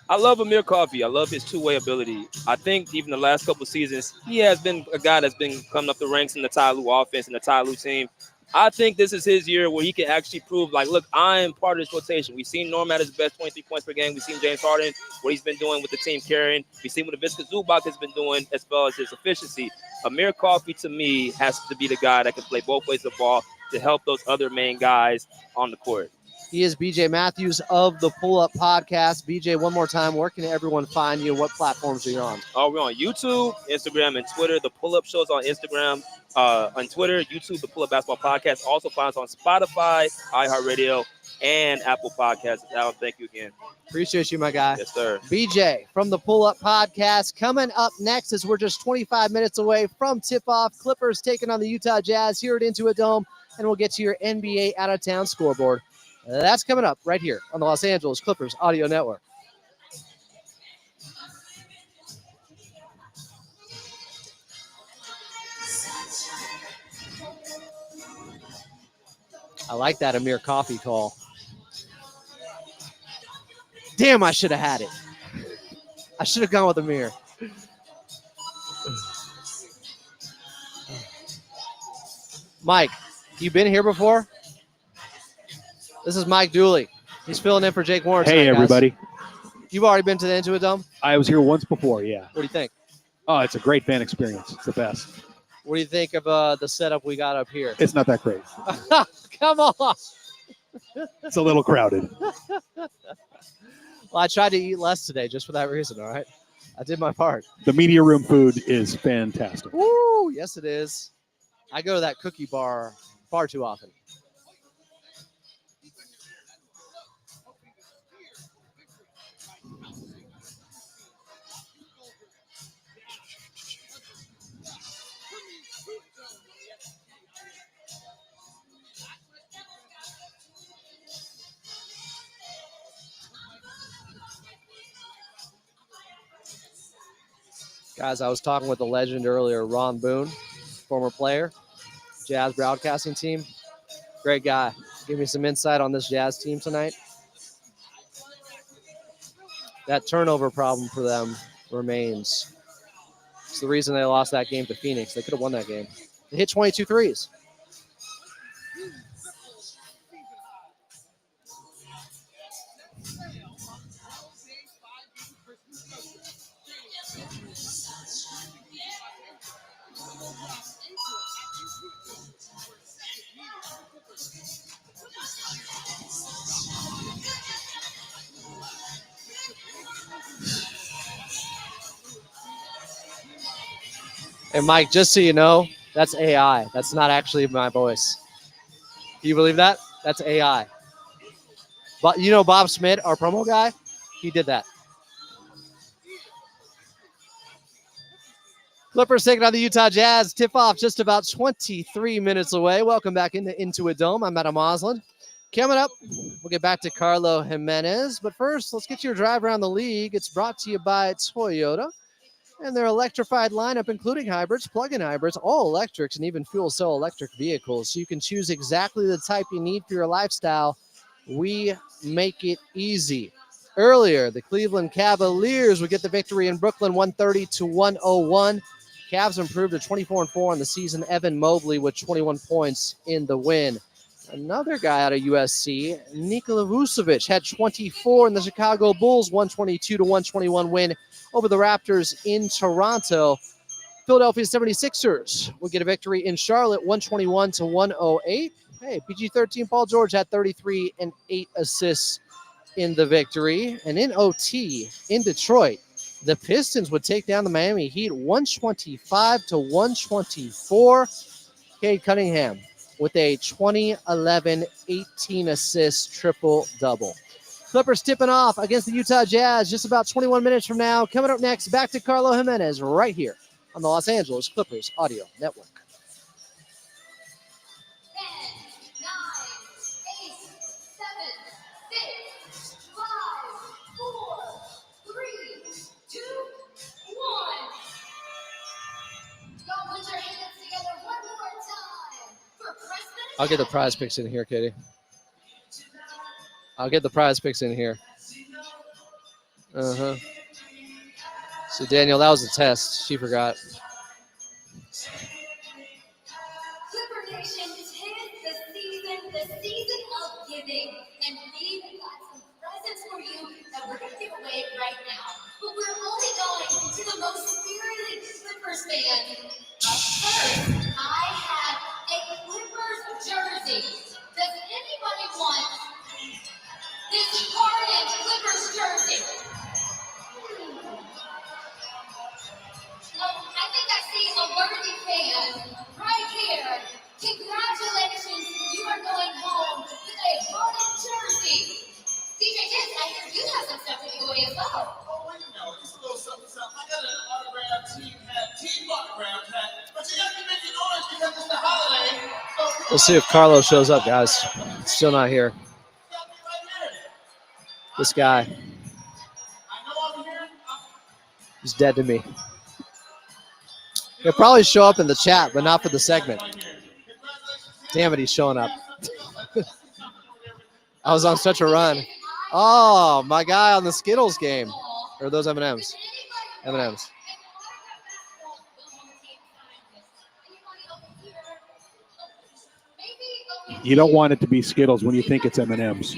I love Amir Coffey. I love his two-way ability. I think even the last couple of seasons, he has been a guy that's been coming up the ranks in the Ty Lue offense and the Ty Lue team. I think this is his year where he can actually prove, like, look, I am part of this rotation. We've seen Norm at his best, 23 points per game. We've seen James Harden, what he's been doing with the team carrying. We've seen what Ivica Zubac has been doing as well as his efficiency. Amir Coffey, to me, has to be the guy that can play both ways of the ball to help those other main guys on the court. He is BJ Matthews of the Pull Up Podcast. BJ, one more time, where can everyone find you? What platforms are you on? Oh, we're on YouTube, Instagram, and Twitter. The Pull Up Show's on Instagram, on Twitter, YouTube, the Pull Up Basketball Podcast. Also find us on Spotify, iHeartRadio, and Apple Podcasts. Alan, thank you again. Appreciate you, my guy. Yes, sir. BJ from the Pull Up Podcast. Coming up next, as we're just 25 minutes away from tip-off, Clippers taking on the Utah Jazz here at Intuit Dome, and we'll get to your NBA out-of-town scoreboard. That's coming up right here on the Los Angeles Clippers Audio Network. I like that Amir Coffey call. Damn, I should have had it. I should have gone with Amir. Mike, you been here before? This is Mike Dooley. He's filling in for Jake Warren. Hey, tonight, everybody. Guys. You've already been to the Intuit Dome? I was here once before, yeah. What do you think? Oh, it's a great fan experience. It's the best. What do you think of the setup we got up here? It's not that great. Come on. It's a little crowded. Well, I tried to eat less today just for that reason, all right? I did my part. The media room food is fantastic. Woo, yes it is. I go to that cookie bar far too often. Guys, I was talking with the legend earlier, Ron Boone, former player, Jazz broadcasting team. Great guy. Give me some insight on this Jazz team tonight. That turnover problem for them remains. It's the reason they lost that game to Phoenix. They could have won that game. They hit 22 threes. And Mike, just so you know, that's AI. That's not actually my voice. Do you believe that? That's AI. But you know Bob Smith, our promo guy, he did that. Clippers taking on the Utah Jazz. Tip-off just about 23 minutes away. Welcome back into Intuit Dome. I'm Adam Osland. Coming up, we'll get back to Carlo Jimenez. But first, let's get your drive around the league. It's brought to you by Toyota and their electrified lineup, including hybrids, plug-in hybrids, all electrics, and even fuel cell electric vehicles. So you can choose exactly the type you need for your lifestyle. We make it easy. Earlier, the Cleveland Cavaliers would get the victory in Brooklyn, 130-101. Cavs improved to 24-4 on the season. Evan Mobley with 21 points in the win. Another guy out of USC, Nikola Vucevic, had 24 in the Chicago Bulls 122-121 win over the Raptors in Toronto. Philadelphia 76ers will get a victory in Charlotte 121-108. Hey, PG-13 Paul George had 33 and 8 assists in the victory. And in OT in Detroit, the Pistons would take down the Miami Heat 125-124. Cade Cunningham with a 20-11-18 assist triple-double. Clippers tipping off against the Utah Jazz just about 21 minutes from now. Coming up next, back to Carlo Jimenez right here on the Los Angeles Clippers Audio Network. 10, 9, 8, 7, 6, 5, 4, 3, 2, 1. Y'all put your hands together one more time for Preston. I'll get the prize picks in here, Katie. I'll get the prize picks in here. So, Daniel, that was a test. She forgot. Clipper Nation, 'tis the season of giving, and we've got some presents for you that we're going to give away right now. But we're only going to the most spirited Clippers fan. First, I have a Clippers jersey. Does anybody want this Hardened Clippers jersey? I think I see a worthy fan right here. Congratulations, you are going home with a Hardened jersey. DJ Jens, I hear you have some stuff to give away as well. Oh, wait a minute. Just a little something, something. I got an autographed team autographed hat, but you got to make it orange because it's the holiday. So We'll see if Carlo shows up, guys. Still not here. got me right here. This guy, I know I'm here. he's dead to me. He'll probably show up in the chat, but not for the segment. Damn it, he's showing up. I was on such a run. Oh, my guy on the Skittles game. Or those M&Ms. M&Ms. You don't want it to be Skittles when you think it's M&M's.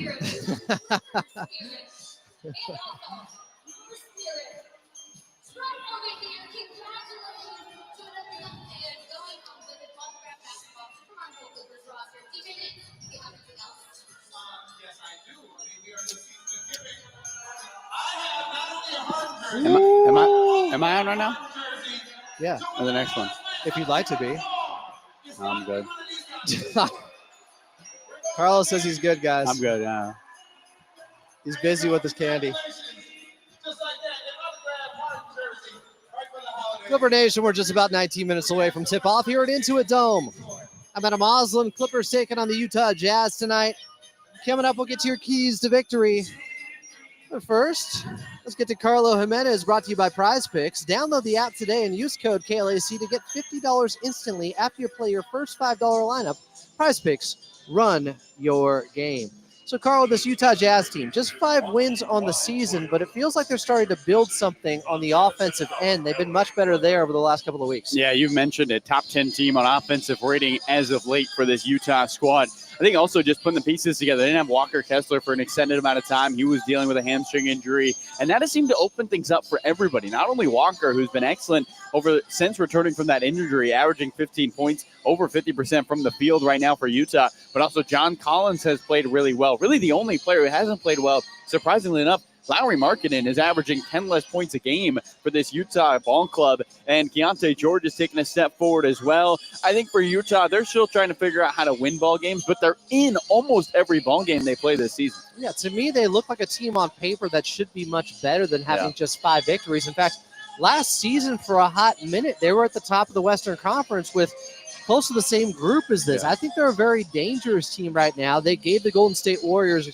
Am I on right now? Yeah, Or the next one? if you'd like to be. I'm good. Carlos says he's good, guys. I'm good. He's busy with his candy. Clipper Nation, we're just about 19 minutes away from tip-off here at Intuit Dome. I'm at a Muslim. Clippers taking on the Utah Jazz tonight. Coming up, we'll get to your keys to victory. But first, let's get to Carlo Jimenez, brought to you by Prize Picks. Download the app today and use code KLAC to get $50 instantly after you play your first $5 lineup. Prize Picks, run your game. So, Carlo, this Utah Jazz team, just 5 wins on the season, but it feels like they're starting to build something on the offensive end. They've been much better there over the last couple of weeks. Yeah, you've mentioned it. Top 10 team on offensive rating as of late for this Utah squad. I think also just putting the pieces together. They didn't have Walker Kessler for an extended amount of time. He was dealing with a hamstring injury, and that has seemed to open things up for everybody. Not only Walker, who's been excellent since returning from that injury, averaging 15 points, over 50% from the field right now for Utah, but also John Collins has played really well. Really the only player who hasn't played well, surprisingly enough, Lowry Markkinen is averaging 10 less points a game for this Utah ball club, and Keontae George is taking a step forward as well. I think for Utah, they're still trying to figure out how to win ball games, but they're in almost every ball game they play this season. Yeah, to me, they look like a team on paper that should be much better than having just 5 victories. In fact, last season for a hot minute, they were at the top of the Western Conference with close to the same group as this. I think they're a very dangerous team right now. They gave the Golden State Warriors,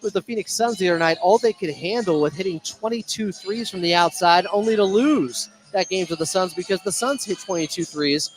with the Phoenix Suns the other night, all they could handle with hitting 22 threes from the outside, only to lose that game to the Suns because the Suns hit 22 threes.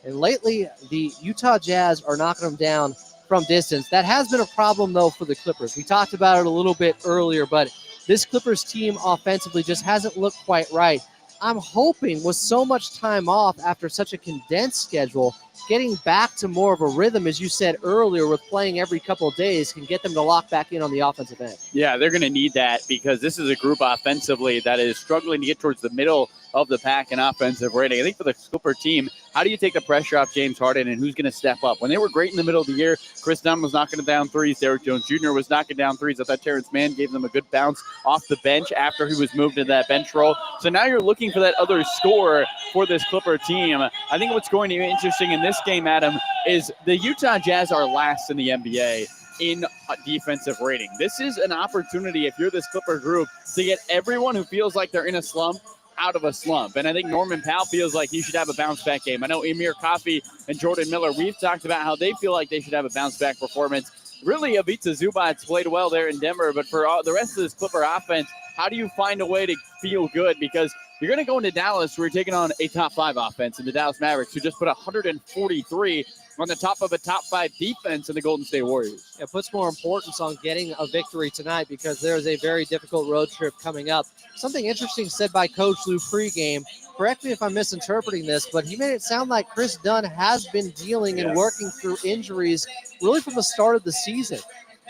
And lately, the Utah Jazz are knocking them down from distance. That has been a problem, though, for the Clippers. We talked about it a little bit earlier, but this Clippers team offensively just hasn't looked quite right. I'm hoping with so much time off after such a condensed schedule, getting back to more of a rhythm, as you said earlier, with playing every couple of days can get them to lock back in on the offensive end. Yeah, they're going to need that because this is a group offensively that is struggling to get towards the middle of the pack in offensive rating. I think for the Clipper team, how do you take the pressure off James Harden and who's going to step up? When they were great in the middle of the year, Chris Dunn was knocking down threes. Derrick Jones Jr. was knocking down threes. I thought Terrence Mann gave them a good bounce off the bench after he was moved into that bench role. So now you're looking for that other scorer for this Clipper team. I think what's going to be interesting in this game, Adam, is the Utah Jazz are last in the NBA in defensive rating. This is an opportunity, if you're this Clipper group, to get everyone who feels like they're in a slump out of a slump. And I think Norman Powell feels like he should have a bounce-back game. I know Amir Coffey and Jordan Miller, we've talked about how they feel like they should have a bounce-back performance. Really, Ivica Zubac's played well there in Denver, but for the rest of this Clipper offense, how do you find a way to feel good? Because you're going to go into Dallas where you're taking on a top-5 offense in the Dallas Mavericks, who just put 143 on the top of a top-5 defense in the Golden State Warriors. It puts more importance on getting a victory tonight because there is a very difficult road trip coming up. Something interesting said by Coach Lou pregame. Correct me if I'm misinterpreting this, but he made it sound like Chris Dunn has been dealing and working through injuries really from the start of the season,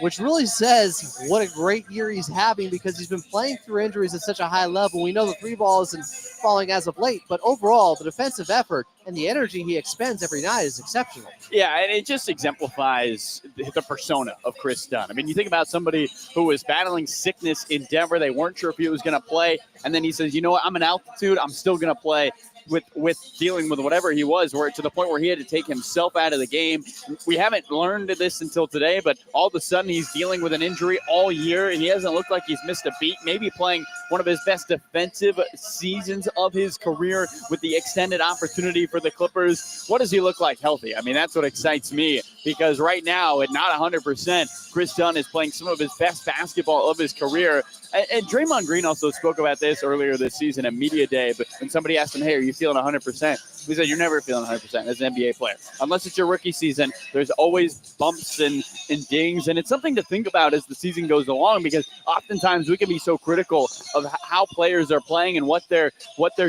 which really says what a great year he's having because he's been playing through injuries at such a high level. We know the 3 ball isn't falling as of late, but overall, the defensive effort and the energy he expends every night is exceptional. Yeah, and it just exemplifies the persona of Chris Dunn. I mean, you think about somebody who was battling sickness in Denver. They weren't sure if he was going to play, and then he says, you know what, I'm in altitude. I'm still going to play. With dealing with whatever he was, where to the point where he had to take himself out of the game. We haven't learned this until today, but all of a sudden he's dealing with an injury all year, and he hasn't looked like he's missed a beat. Maybe playing one of his best defensive seasons of his career with the extended opportunity for the Clippers. What does he look like healthy? I mean, that's what excites me because right now, at not 100%, Chris Dunn is playing some of his best basketball of his career. And Draymond Green also spoke about this earlier this season at Media Day, but when somebody asked him, hey, are you feeling 100%? He said, you're never feeling 100% as an NBA player. Unless it's your rookie season, there's always bumps and dings, and it's something to think about as the season goes along because oftentimes we can be so critical of how players are playing and what they're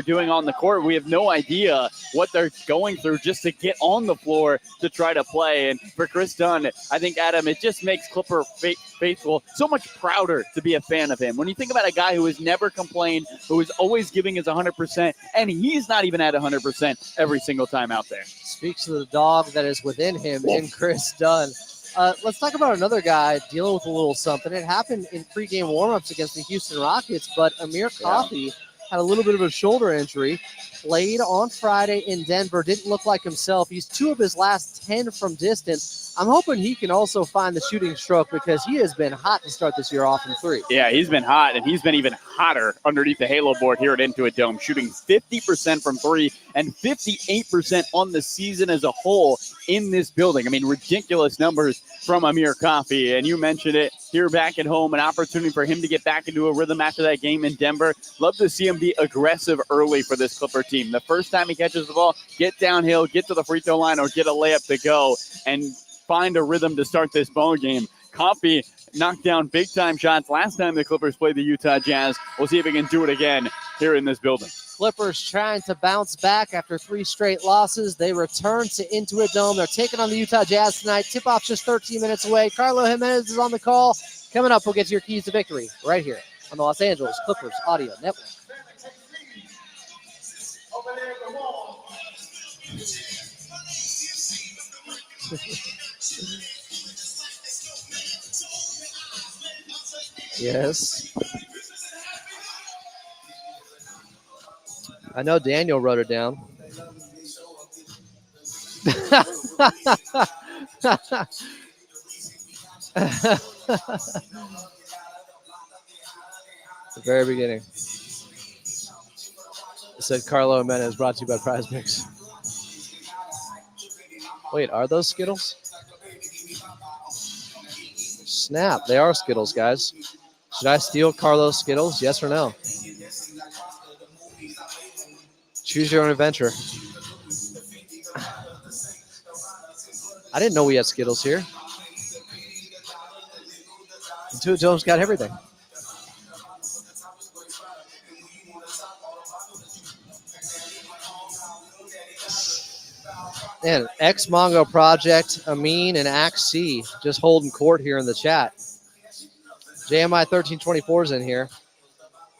doing on the court. We have no idea what they're going through just to get on the floor to try to play. And for Chris Dunn, I think, Adam, it just makes Clipper faithful so much prouder to be a fan of him. When you think about a guy who has never complained, who is always giving his 100%, and he's not even at 100% every single time out there. Speaks to the dog that is within him in Chris Dunn. Let's talk about another guy dealing with a little something. It happened in pregame warmups against the Houston Rockets, but Amir Coffey had a little bit of a shoulder injury. Played on Friday in Denver. Didn't look like himself. He's 2 of his last 10 from distance. I'm hoping he can also find the shooting stroke because he has been hot to start this year off from 3. Yeah, he's been hot, and he's been even hotter underneath the Halo board here at Intuit Dome, shooting 50% from 3 and 58% on the season as a whole in this building. I mean, ridiculous numbers from Amir Coffey, and you mentioned it here back at home, an opportunity for him to get back into a rhythm after that game in Denver. Love to see him be aggressive early for this Clipper team. The first time he catches the ball, get downhill, get to the free throw line, or get a layup to go, and find a rhythm to start this ball game. Coffey knocked down big-time shots last time the Clippers played the Utah Jazz. We'll see if he can do it again here in this building. Clippers trying to bounce back after 3 straight losses. They return to Intuit Dome. They're taking on the Utah Jazz tonight. Tip-off just 13 minutes away. Carlo Jimenez is on the call. Coming up, we'll get to your keys to victory right here on the Los Angeles Clippers Audio Network. Yes. I know Daniel wrote it down. The very beginning. It said Carlo Jimenez brought to you by Prize Mix. Wait, are those Skittles? Snap, they are Skittles, guys. Should I steal Carlo's Skittles? Yes or no? Choose your own adventure. I didn't know we had Skittles here. Intuit Dome's got everything. Man, X Mongo Project, Amin, and Axc just holding court here in the chat. JMI 1324 is in here.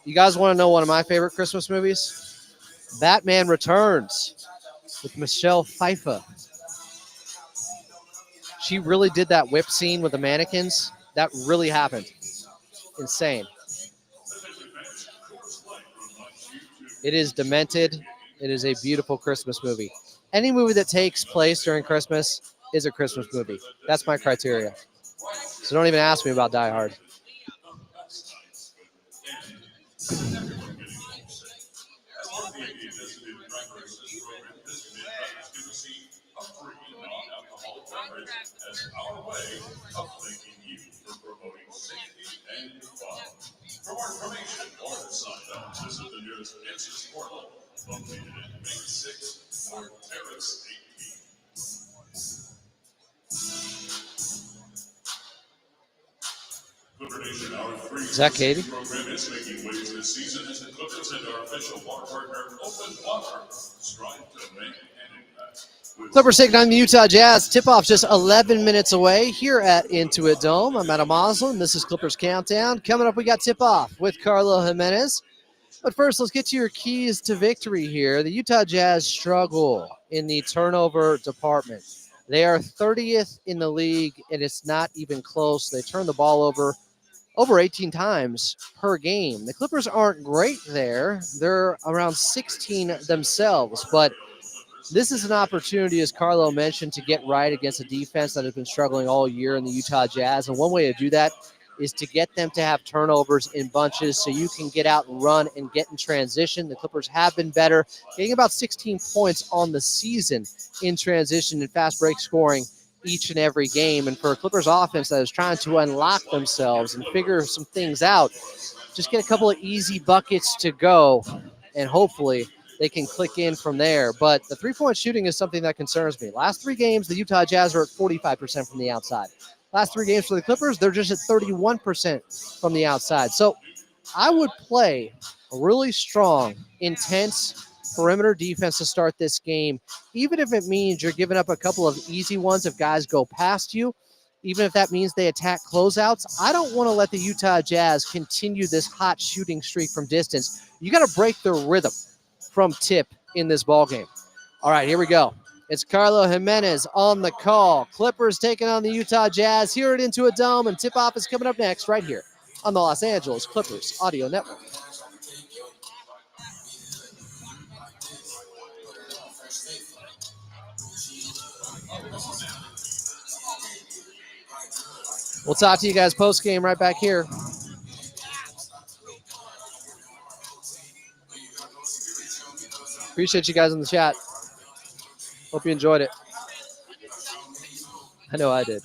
You guys want to know one of my favorite Christmas movies? Batman Returns with Michelle Pfeiffer. She really did that whip scene with the mannequins. That really happened. Insane. It is demented. It is a beautiful Christmas movie. Any movie that takes place during Christmas is a Christmas movie. That's my criteria. So don't even ask me about Die Hard. As our way of thanking you for promoting safety and fun. For more information or to sign up, visit the nearest Answers portal located at Main 6 or Terrace 18. Clipper Nation, our free Is that Katie? program is making waves this season as the Clippers and our official bar partner, Open Water, strive to make an impact. Clippers taking on the Utah Jazz. Tip-off just 11 minutes away here at Intuit Dome. I'm Adam Moslem. This is Clippers Countdown. Coming up, we got tip-off with Carlo Jimenez. But first, let's get to your keys to victory here. The Utah Jazz struggle in the turnover department. They are 30th in the league, and it's not even close. They turn the ball over 18 times per game. The Clippers aren't great there. They're around 16 themselves, but this is an opportunity, as Carlo mentioned, to get right against a defense that has been struggling all year in the Utah Jazz. And one way to do that is to get them to have turnovers in bunches so you can get out and run and get in transition. The Clippers have been better, getting about 16 points on the season in transition and fast break scoring each and every game. And for a Clippers offense that is trying to unlock themselves and figure some things out, just get a couple of easy buckets to go, and hopefully they can click in from there. But the three-point shooting is something that concerns me. Last three games, the Utah Jazz are at 45% from the outside. Last three games for the Clippers, they're just at 31% from the outside. So I would play a really strong, intense perimeter defense to start this game, even if it means you're giving up a couple of easy ones if guys go past you, even if that means they attack closeouts. I don't want to let the Utah Jazz continue this hot shooting streak from distance. You got to break their rhythm from tip in this ballgame. All right, here we go. It's Carlo Jimenez on the call. Clippers taking on the Utah Jazz here at Intuit Dome, and tip-off is coming up next right here on the Los Angeles Clippers Audio Network. We'll talk to you guys post-game right back here. Appreciate you guys in the chat. Hope you enjoyed it. I know I did.